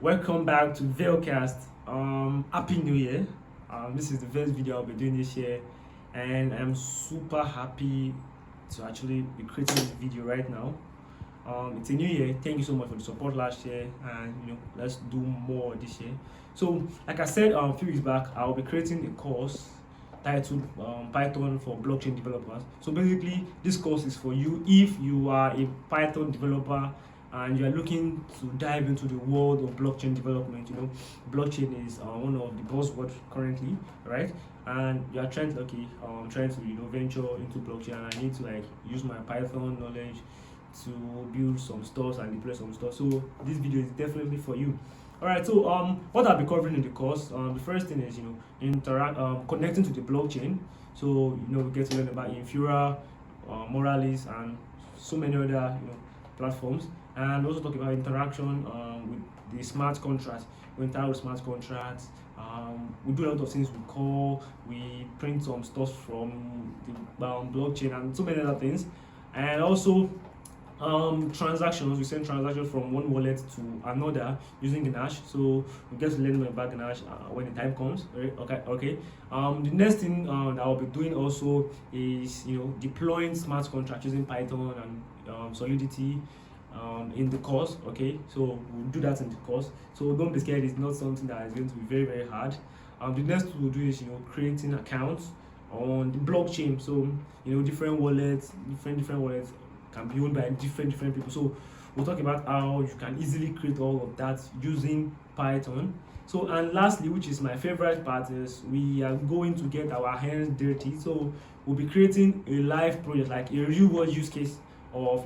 Welcome back to Veilcast. Happy New Year. This is the first video I'll be doing this year, and I'm super happy to actually be creating this video right now. It's a new year. Thank you so much for the support last year, and let's do more this year. So, like I said a few weeks back, I'll be creating a course titled Python for blockchain developers. So basically, this course is for you if you are a Python developer and you are looking to dive into the world of blockchain development. Blockchain is one of the buzzwords currently, right? And you are trying to venture into blockchain, and I need to use my Python knowledge to build some stores and deploy some stuff. So this video is definitely for you. Alright, so what I'll be covering in the course, the first thing is connecting to the blockchain. So we get to learn about Infura, Moralis, and so many other platforms, and also talk about interaction with the smart contracts. We interact with smart contracts. We do a lot of things. We print some stuff from the blockchain and so many other things, and also transactions. We send transactions from one wallet to another using Ganache. So we get to learn more about Ganache when the time comes. Right? Okay. The next thing that I'll be doing also is deploying smart contracts using Python and Solidity in the course. Okay, so we'll do that in the course. So don't be scared. It's not something that is going to be very, very hard. The next thing we'll do is creating accounts on the blockchain. So different wallets, different wallets can be owned by different people. So we'll talk about how you can easily create all of that using Python. So, and lastly, which is my favorite part, is we are going to get our hands dirty. So we'll be creating a live project, like a real world use case of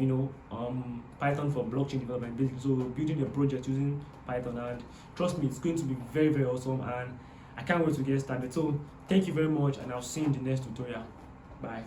Python for blockchain development, basically. So we're building a project using Python, and trust me, it's going to be very, very awesome, and I can't wait to get started. So thank you very much, and I'll see you in the next tutorial. Bye.